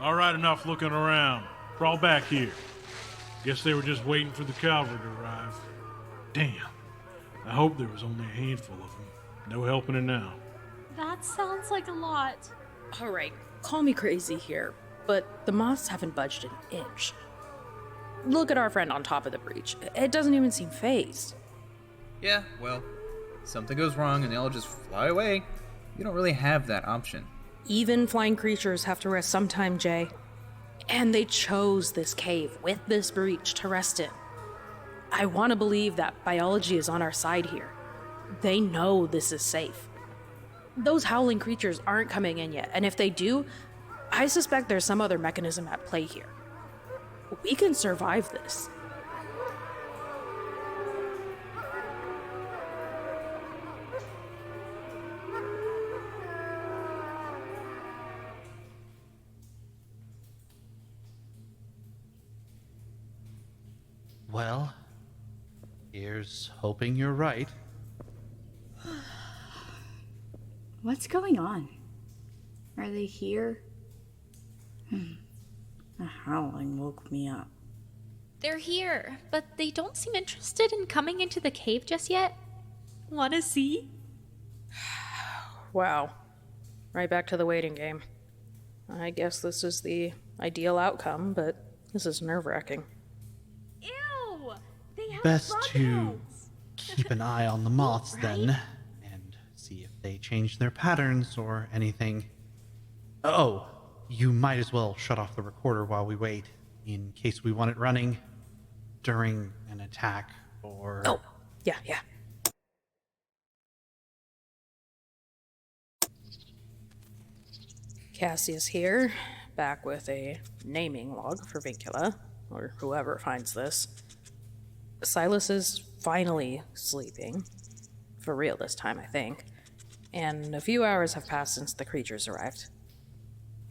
All right, enough looking around. Crawl back here. Guess they were just waiting for the cavalry to arrive. Damn. I hope there was only a handful of them. No helping it now. That sounds like a lot. Alright, call me crazy here, but the moths haven't budged an inch. Look at our friend on top of the breach. It doesn't even seem phased. Yeah, well, something goes wrong and they all just fly away. You don't really have that option. Even flying creatures have to rest sometime, Jay. And they chose this cave with this breach to rest in. I want to believe that biology is on our side here. They know this is safe. Those howling creatures aren't coming in yet, and if they do, I suspect there's some other mechanism at play here. We can survive this. Well, here's hoping you're right. What's going on? Are they here? The howling woke me up. They're here, but they don't seem interested in coming into the cave just yet. Wanna see? Wow. Right back to the waiting game. I guess this is the ideal outcome, but this is nerve-wracking. Ew! They have Best bug to heads. keep an eye on the moths Right? then, and see if they change their patterns or anything. Oh, you might as well shut off the recorder while we wait, in case we want it running during an attack or... Oh, yeah. Cassius here, back with a naming log for VINCULA, or whoever finds this. Silas is finally sleeping. For real this time, I think. And a few hours have passed since the creatures arrived.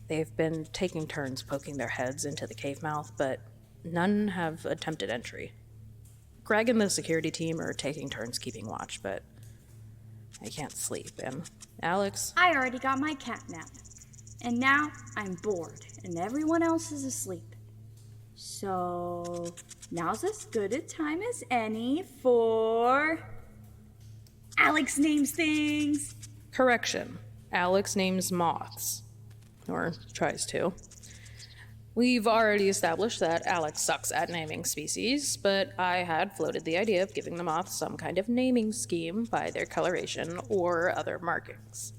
They've been taking turns poking their heads into the cave mouth, but none have attempted entry. Greg and the security team are taking turns keeping watch, but I can't sleep. And Alyx? I already got my cat nap. And now I'm bored and everyone else is asleep. So now's as good a time as any for... Alyx names things! Correction. Alyx names moths. Or tries to. We've already established that Alyx sucks at naming species, but I had floated the idea of giving the moths some kind of naming scheme by their coloration or other markings.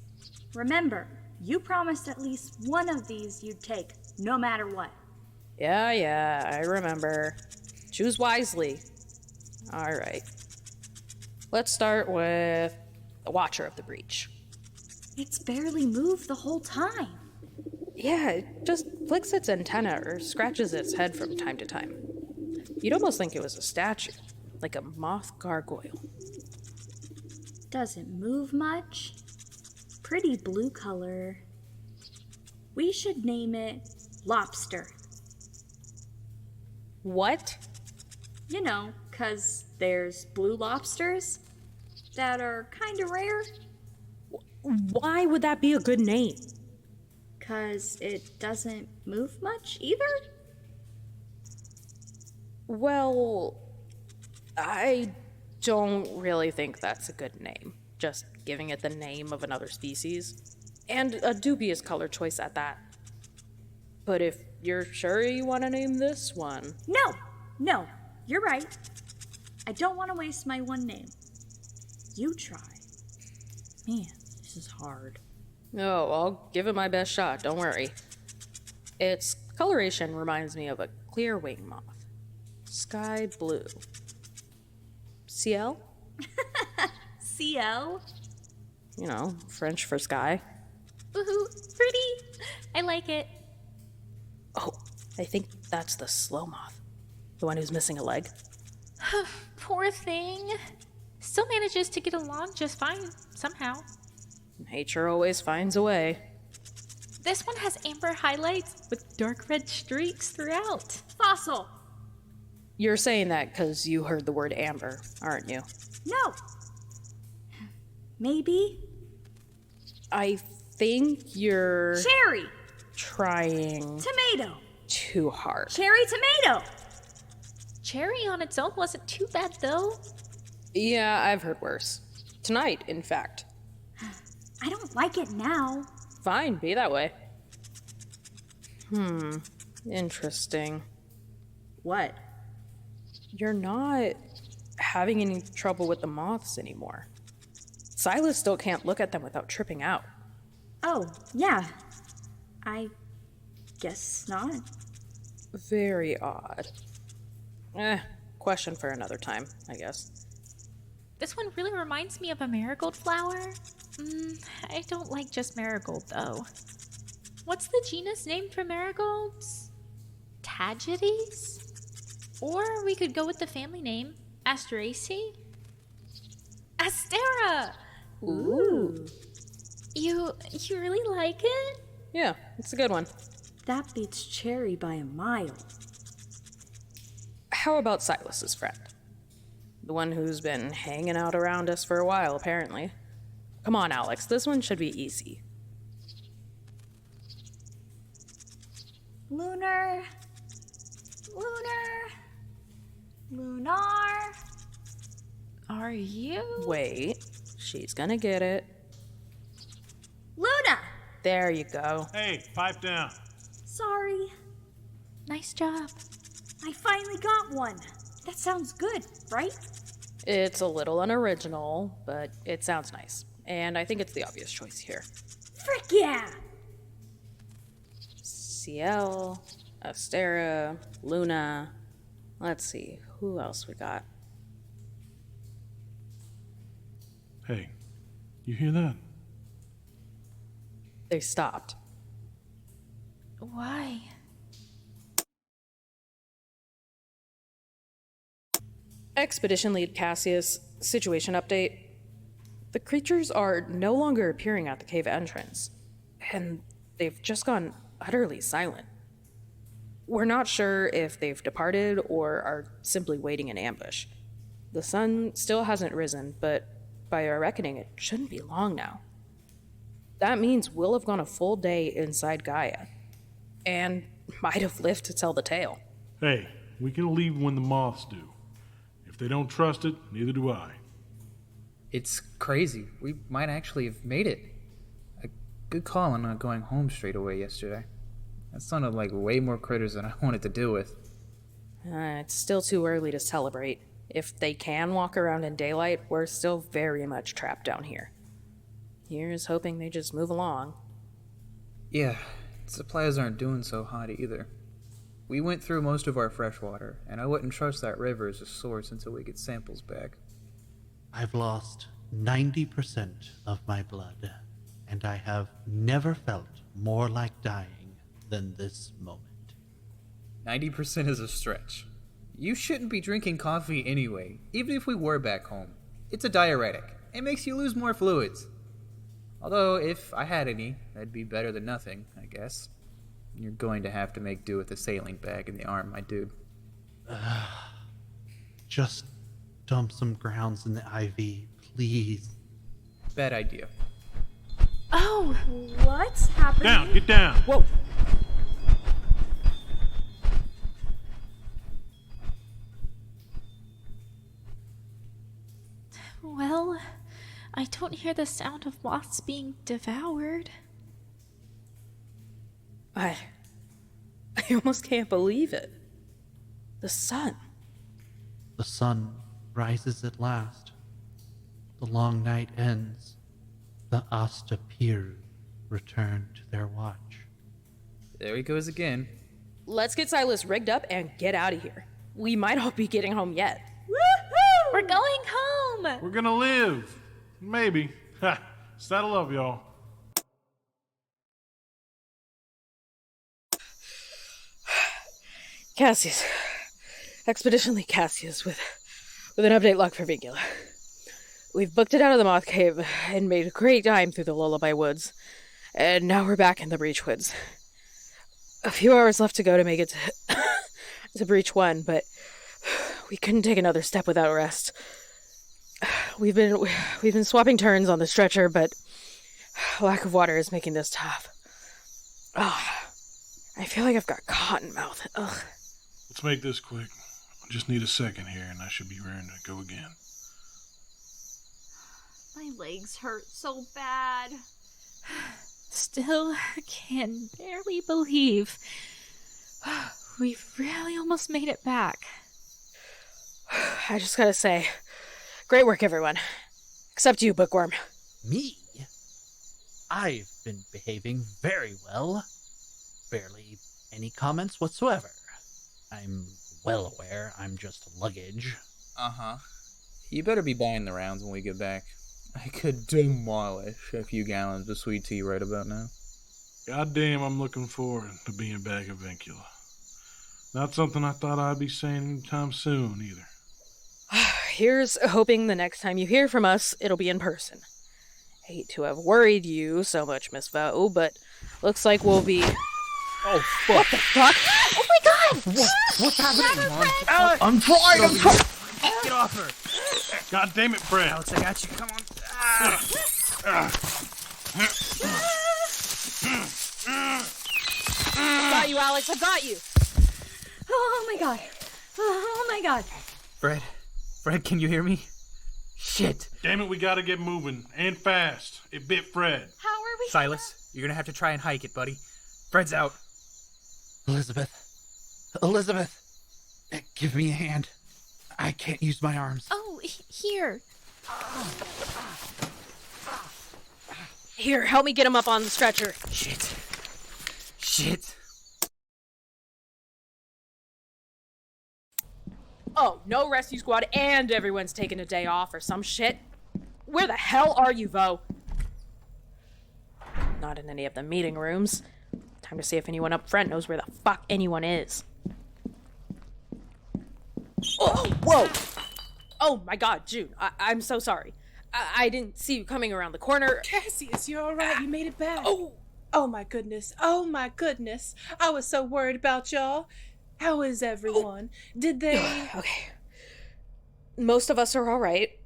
Remember, you promised at least one of these you'd take, no matter what. Yeah, I remember. Choose wisely. Alright. Let's start with the Watcher of the Breach. It's barely moved the whole time. Yeah, it just flicks its antenna or scratches its head from time to time. You'd almost think it was a statue, like a moth gargoyle. Doesn't move much. Pretty blue color. We should name it Lobster. What? You know, 'cause there's blue lobsters that are kinda rare. Why would that be a good name? 'Cause it doesn't move much either? Well, I don't really think that's a good name. Just giving it the name of another species. And a dubious color choice at that. But if you're sure you want to name this one... No, you're right. I don't want to waste my one name. You try. Man, this is hard. Oh, I'll give it my best shot, don't worry. Its coloration reminds me of a clear wing moth. Sky blue. Ciel? CL? You know, French for sky. Woohoo, pretty! I like it. Oh, I think that's the slow moth. The one who's missing a leg. Poor thing. Still manages to get along just fine, somehow. Nature always finds a way. This one has amber highlights with dark red streaks throughout. Fossil! You're saying that because you heard the word amber, aren't you? No! Maybe? I think you're... Cherry! trying Tomato. too hard. Cherry tomato. Cherry on its own wasn't too bad, though. Yeah, I've heard worse. Tonight, in fact. I don't like it now. Fine, be that way. Interesting. What? You're not having any trouble with the moths anymore. Silas still can't look at them without tripping out. Oh, yeah. I guess not. Very odd. Question for another time, I guess. This one really reminds me of a marigold flower. I don't like just marigold, though. What's the genus name for marigolds? Tagetes? Or we could go with the family name, Asteraceae? Astera! Ooh. You really like it? Yeah, it's a good one. That beats cherry by a mile. How about Silas's friend? The one who's been hanging out around us for a while, apparently. Come on, Alyx, this one should be easy. Lunar. Are you? Wait, she's gonna get it. Luna! There you go. Hey, pipe down. Sorry. Nice job. I finally got one. That sounds good, right? It's a little unoriginal, but it sounds nice. And I think it's the obvious choice here. Frick yeah! Ciel, Astera, Luna. Let's see, who else we got? Hey, you hear that? They stopped. Why? Expedition lead Cassius, situation update. The creatures are no longer appearing at the cave entrance, and they've just gone utterly silent. We're not sure if they've departed or are simply waiting in ambush. The sun still hasn't risen, but by our reckoning, it shouldn't be long now. That means we'll have gone a full day inside Gaia, and might have lived to tell the tale. Hey, we can leave when the moths do. If they don't trust it, neither do I. It's crazy. We might actually have made it. A good call on not going home straight away yesterday. That sounded like way more critters than I wanted to deal with. It's still too early to celebrate. If they can walk around in daylight, we're still very much trapped down here. Here's hoping they just move along. Yeah, supplies aren't doing so hot either. We went through most of our fresh water, and I wouldn't trust that river as a source until we get samples back. I've lost 90% of my blood, and I have never felt more like dying than this moment. 90% is a stretch. You shouldn't be drinking coffee anyway, even if we were back home. It's a diuretic. It makes you lose more fluids. Although, if I had any, that'd be better than nothing, I guess. You're going to have to make do with the sailing bag in the arm, my dude. Just dump some grounds in the IV, please. Bad idea. Oh! What's happening? Down, get down. Whoa! Well, I don't hear the sound of moths being devoured. I almost can't believe it. The sun. The sun rises at last. The long night ends. The Astapiru return to their watch. There he goes again. Let's get Silas rigged up and get out of here. We might all be getting home yet. Woohoo! We're going home! We're gonna live. Maybe. Ha! Saddle up, y'all. Cassius. Expedition lead Cassius with an update log for VINCULA. We've booked it out of the Moth Cave and made a great time through the Lullaby Woods. And now we're back in the Breach Woods. A few hours left to go to make it to Breach 1, but we couldn't take another step without rest. We've been swapping turns on the stretcher, but lack of water is making this tough. I feel like I've got cotton mouth. Ugh. Let's make this quick. I just need a second here, and I should be ready to go again. My legs hurt so bad. Still can barely believe we've really almost made it back. I just gotta say, great work, everyone. Except you, Bookworm. Me? I've been behaving very well. Barely any comments whatsoever. I'm well aware I'm just luggage. Uh-huh. You better be buying the rounds when we get back. I could demolish a few gallons of sweet tea right about now. Goddamn, I'm looking forward to being back at VINCULA. Not something I thought I'd be saying anytime soon, either. Here's hoping the next time you hear from us, it'll be in person. Hate to have worried you so much, Miss Vo, but looks like we'll be... Oh, fuck. What the fuck? Oh my god! What's happening? I'm trying! Get off her! God damn it, Fred! Alyx, I got you. Come on. I got you, Alyx. I got you. Oh my god. Oh my god. Fred, can you hear me? Shit. Damn it, we gotta get moving, and fast. It bit Fred. How are we? Silas, you're gonna have to try and hike it, buddy. Fred's out. Elizabeth, give me a hand. I can't use my arms. Oh, here. Here, help me get him up on the stretcher. Shit. Oh, no rescue squad and everyone's taking a day off or some shit. Where the hell are you, Vo? Not in any of the meeting rooms. Time to see if anyone up front knows where the fuck anyone is. Oh, whoa! Oh my god, June, I'm so sorry. I didn't see you coming around the corner. Cassius, you're alright, you made it back. Oh! Oh my goodness, I was so worried about y'all. How is everyone? Did they... Okay. Most of us are alright.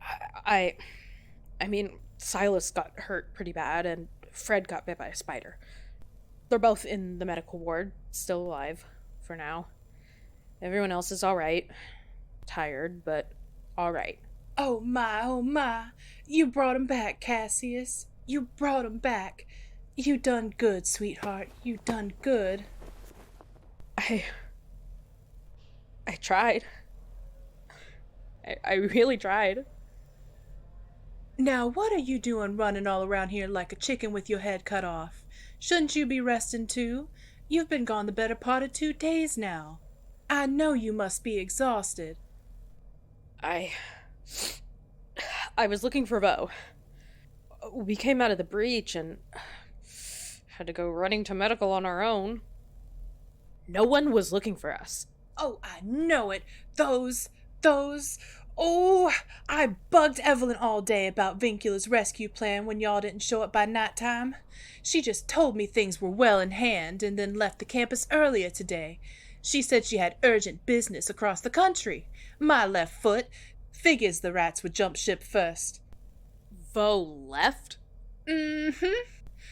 I mean, Silas got hurt pretty bad, and Fred got bit by a spider. They're both in the medical ward, still alive, for now. Everyone else is alright. Tired, but alright. Oh my. You brought him back, Cassius. You brought him back. You done good, sweetheart. You done good. I tried. I really tried. Now, what are you doing running all around here like a chicken with your head cut off? Shouldn't you be resting too? You've been gone the better part of 2 days now. I know you must be exhausted. I was looking for Vo. We came out of the breach and had to go running to medical on our own. No one was looking for us. Oh, I know it. Those... Oh, I bugged Evelyn all day about VINCULA's rescue plan when y'all didn't show up by nighttime. She just told me things were well in hand and then left the campus earlier today. She said she had urgent business across the country. My left foot. Figures the rats would jump ship first. Vo left? Mm-hmm.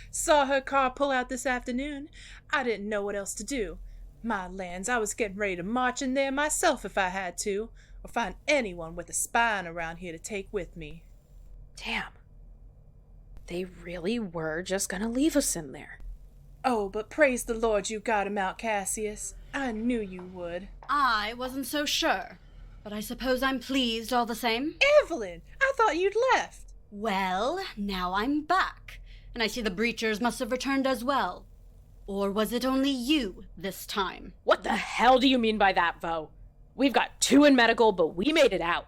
Saw her car pull out this afternoon. I didn't know what else to do. My lands, I was getting ready to march in there myself if I had to, or find anyone with a spine around here to take with me. Damn. They really were just gonna leave us in there. Oh, but praise the Lord you got him out, Cassius. I knew you would. I wasn't so sure, but I suppose I'm pleased all the same. Evelyn, I thought you'd left. Well, now I'm back, and I see the breachers must have returned as well. Or was it only you this time? What the hell do you mean by that, Vo? We've got 2 in medical, but we made it out.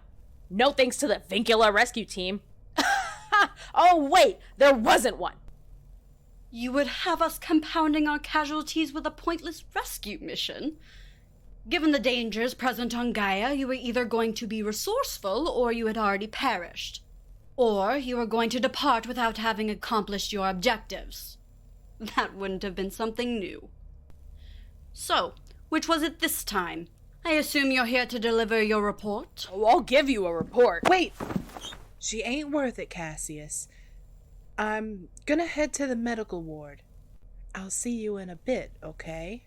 No thanks to the VINCULA rescue team. Oh, wait, there wasn't one. You would have us compounding our casualties with a pointless rescue mission? Given the dangers present on Gaia, you were either going to be resourceful or you had already perished. Or you were going to depart without having accomplished your objectives. That wouldn't have been something new. So, which was it this time? I assume you're here to deliver your report? Oh, I'll give you a report. Wait! She ain't worth it, Cassius. I'm gonna head to the medical ward. I'll see you in a bit, okay?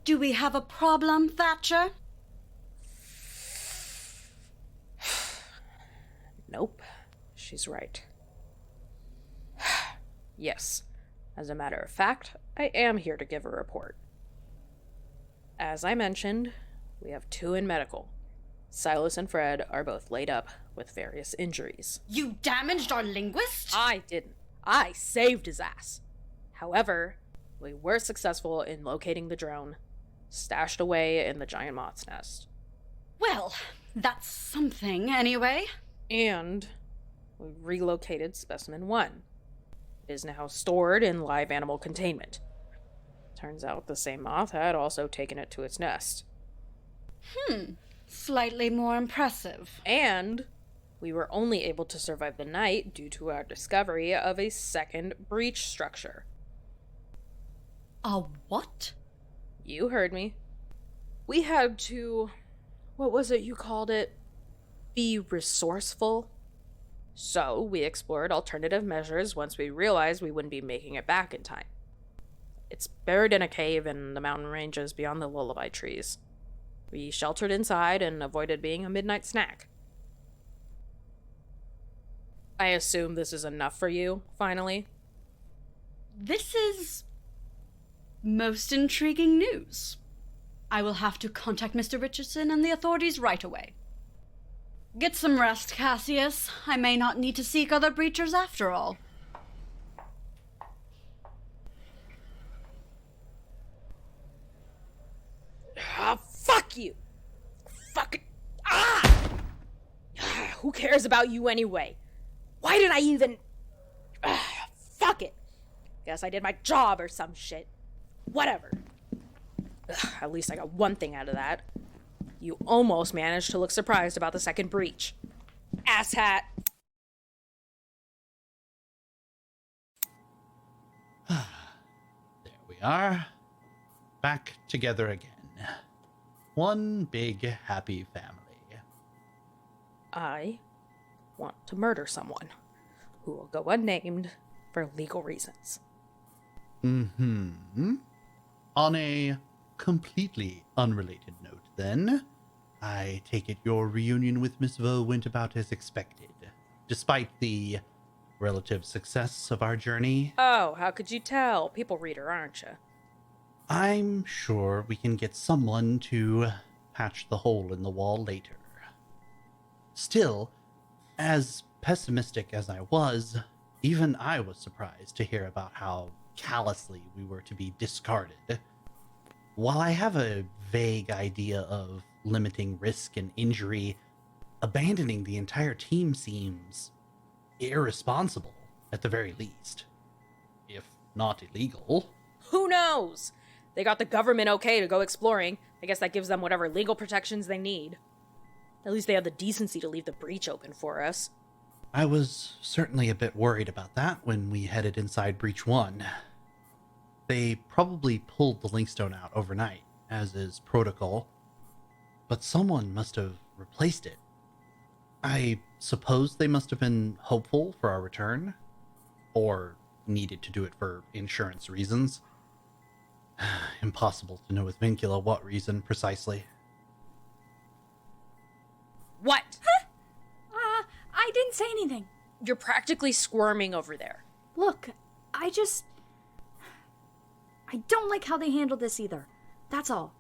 Do we have a problem, Thatcher? Nope. She's right. Yes. As a matter of fact, I am here to give a report. As I mentioned, we have 2 in medical. Silas and Fred are both laid up with various injuries. You damaged our linguist? I didn't. I saved his ass. However, we were successful in locating the drone, stashed away in the giant moth's nest. Well, that's something, anyway. And we relocated Specimen 1. It is now stored in live animal containment. Turns out the same moth had also taken it to its nest. Slightly more impressive. And we were only able to survive the night due to our discovery of a second breach structure. A what? You heard me. We had to... what was it you called it? Be resourceful. So we explored alternative measures once we realized we wouldn't be making it back in time. It's buried in a cave in the mountain ranges beyond the lullaby trees. We sheltered inside and avoided being a midnight snack. I assume this is enough for you, finally? This is most intriguing news. I will have to contact Mr. Richardson and the authorities right away. Get some rest, Cassius. I may not need to seek other breachers after all. Ah, fuck you! Fuck it! Ah! Who cares about you anyway? Why did I even... fuck it! Guess I did my job or some shit. Whatever. At least I got one thing out of that. You almost managed to look surprised about the second breach. Asshat! There we are. Back together again. One big happy family. I want to murder someone who will go unnamed for legal reasons. On a completely unrelated note, then, I take it your reunion with Miss Vo went about as expected, despite the relative success of our journey. Oh, how could you tell? People reader, aren't you? I'm sure we can get someone to patch the hole in the wall later. Still, as pessimistic as I was, even I was surprised to hear about how callously we were to be discarded. While I have a vague idea of limiting risk and injury, abandoning the entire team seems irresponsible, at the very least. If not illegal. Who knows? They got the government okay to go exploring. I guess that gives them whatever legal protections they need. At least they have the decency to leave the breach open for us. I was certainly a bit worried about that when we headed inside Breach 1. They probably pulled the Linkstone out overnight, as is protocol, but someone must have replaced it. I suppose they must have been hopeful for our return, or needed to do it for insurance reasons. Impossible to know with VINCULA what reason precisely. What? I didn't say anything. You're practically squirming over there. Look, I don't like how they handled this either. That's all.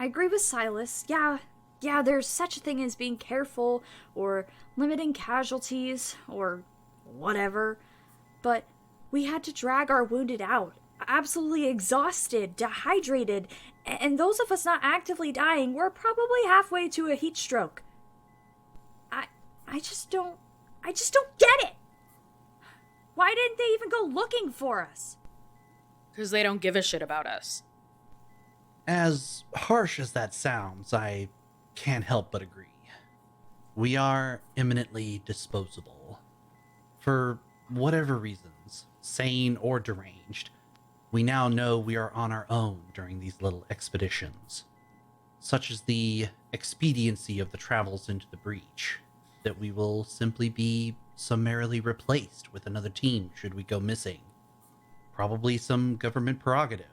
I agree with Silas. Yeah, there's such a thing as being careful or limiting casualties or whatever. But we had to drag our wounded out. Absolutely exhausted, dehydrated, and those of us not actively dying were probably halfway to a heat stroke. I just don't get it. Why didn't they even go looking for us? Because they don't give a shit about us. As harsh as that sounds, I can't help but agree. We are imminently disposable. For whatever reasons, sane or deranged, we now know we are on our own during these little expeditions. Such as the expediency of the travels into the breach, that we will simply be summarily replaced with another team should we go missing. Probably some government prerogative.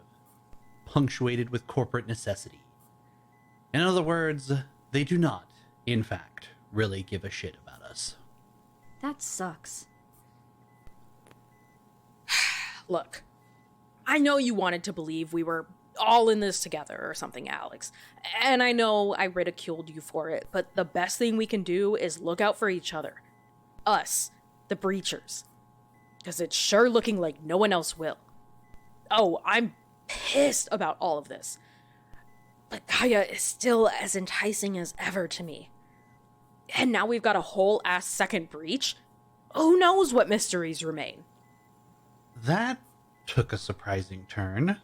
punctuated with corporate necessity. In other words, they do not, in fact, really give a shit about us. That sucks. Look, I know you wanted to believe we were all in this together or something, Alyx. And I know I ridiculed you for it, but the best thing we can do is look out for each other. Us, the Breachers. Because it's sure looking like no one else will. Oh, I'm pissed about all of this. But Gaia is still as enticing as ever to me. And now we've got a whole ass second breach? Who knows what mysteries remain? That took a surprising turn.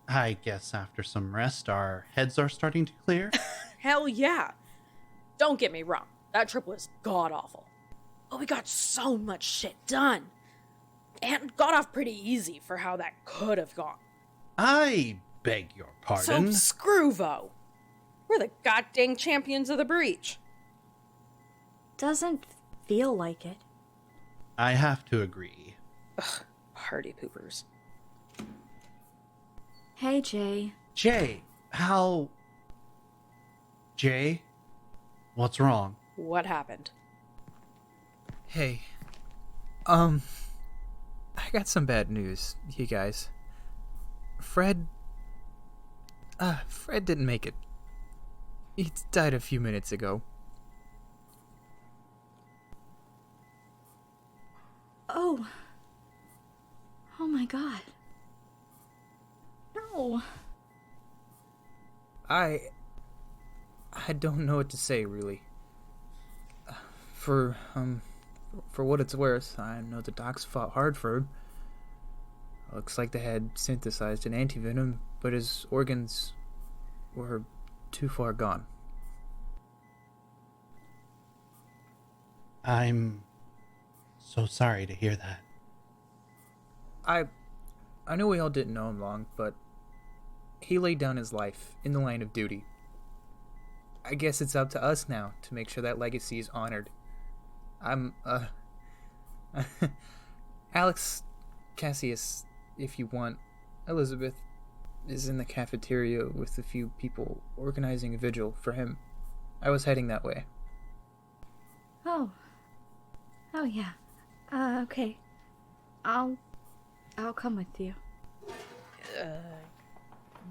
I guess after some rest, our heads are starting to clear. Hell yeah. Don't get me wrong. That trip was god-awful. But we got so much shit done. And got off pretty easy for how that could have gone. I beg your pardon. So screw Vo. We're the goddamn champions of the breach. Doesn't feel like it. I have to agree. Ugh, party poopers. Hey, Jay. Jay, how... Jay? What's wrong? What happened? Hey. I got some bad news, you guys. Fred didn't make it. He died a few minutes ago. Oh. Oh my god. No. I don't know what to say, really. For what it's worth, I know the docs fought hard for him. Looks like they had synthesized an antivenom, but his organs were too far gone. I'm so sorry to hear that. I know we all didn't know him long, but he laid down his life in the line of duty. I guess it's up to us now to make sure that legacy is honored. Alyx, Cassius, if you want. Elizabeth is in the cafeteria with a few people organizing a vigil for him. I was heading that way. Oh. Oh, yeah. Okay. I'll come with you.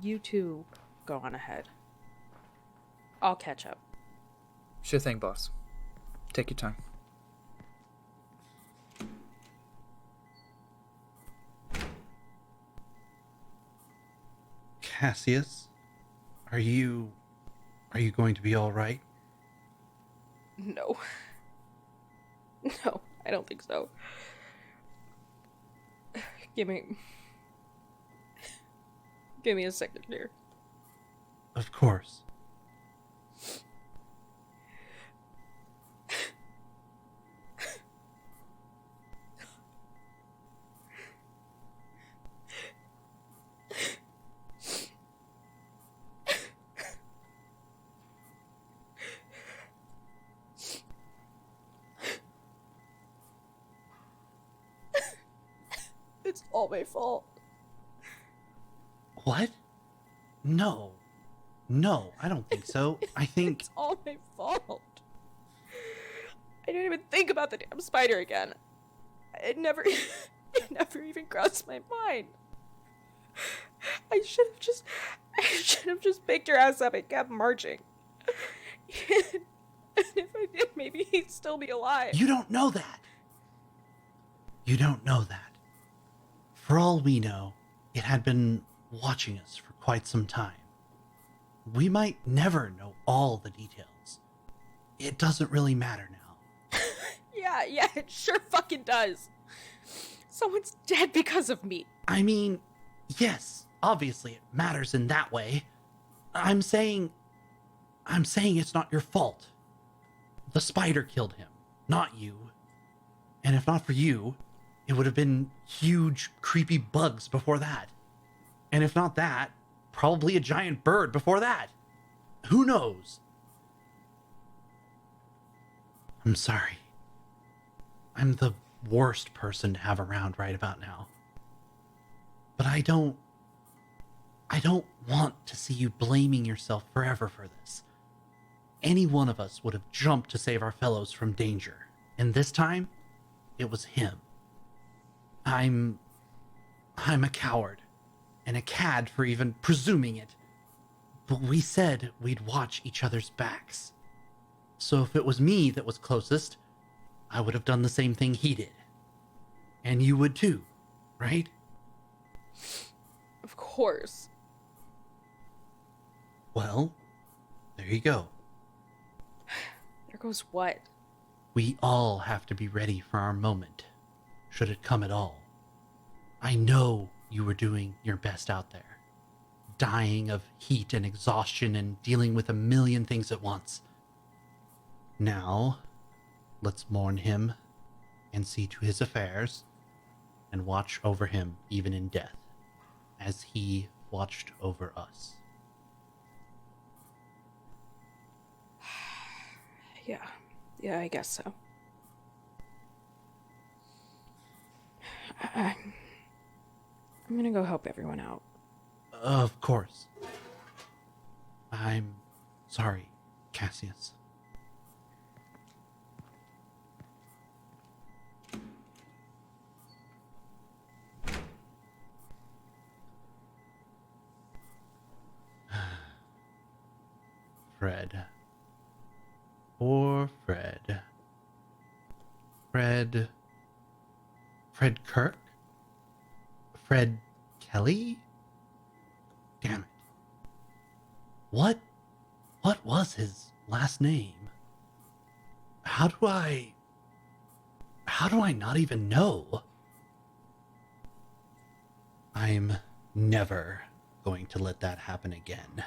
You two go on ahead. I'll catch up. Sure thing, boss. Take your time. Cassius, are you going to be all right? No. No, I don't think so. Give me a second here. Of course. It's all my fault. What? No. No, I don't think so. I think... It's all my fault. I didn't even think about the damn spider again. It never even crossed my mind. I should have just picked your ass up and kept marching. And if I did, maybe he'd still be alive. You don't know that. You don't know that. For all we know, it had been watching us for quite some time. We might never know all the details. It doesn't really matter now. Yeah, it sure fucking does. Someone's dead because of me. I mean, yes, obviously it matters in that way. I'm saying it's not your fault. The spider killed him, not you. And if not for you, it would have been huge, creepy bugs before that. And if not that, probably a giant bird before that. Who knows? I'm sorry. I'm the worst person to have around right about now. But I don't I don't want to see you blaming yourself forever for this. Any one of us would have jumped to save our fellows from danger, and this time, it was him. I'm a coward, and a cad for even presuming it. But we said we'd watch each other's backs. So if it was me that was closest, I would have done the same thing he did. And you would too, right? Of course. Well, there you go. There goes what? We all have to be ready for our moment, should it come at all. I know you were doing your best out there, dying of heat and exhaustion and dealing with a million things at once. Now, let's mourn him and see to his affairs and watch over him even in death, as he watched over us. Yeah, I guess so. I'm gonna go help everyone out. Of course. I'm sorry, Cassius. Fred. Poor Fred. Fred Kirk? Fred Kelly? Damn it. What was his last name? How do I not even know? I'm never going to let that happen again.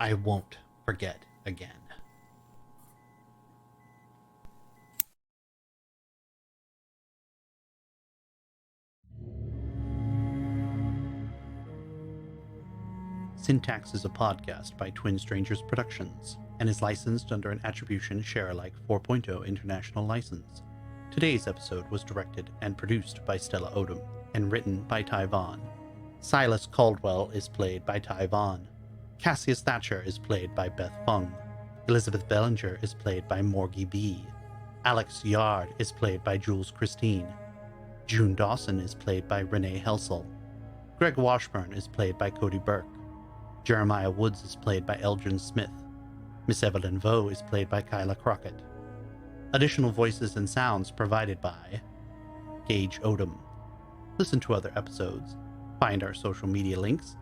I won't forget again. Syntax is a podcast by Twin Strangers Productions and is licensed under an Attribution Share-alike 4.0 international license. Today's episode was directed and produced by Stella Odom and written by Ty Vaughn. Silas Caldwell is played by Ty Vaughn. Cassius Thatcher is played by Beth Phung. Elizabeth Bellinger is played by Morgie B. Alyx Yard is played by Jules Christine. June Dawson is played by Renee Helsel. Greg Washburn is played by Cody Burke. Jeremiah Woods is played by Elgin Smith. Miss Evelyn Vaux is played by Kyla Crockett. Additional voices and sounds provided by Gage Odom. Listen to other episodes, find our social media links,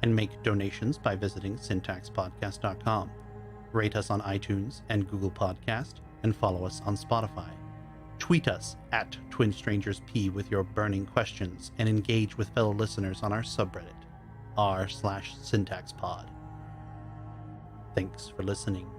and make donations by visiting syntaxpodcast.com. Rate us on iTunes and Google Podcast, and follow us on Spotify. Tweet us at TwinStrangersP with your burning questions, and engage with fellow listeners on our subreddit, r/syntaxpod. Thanks for listening.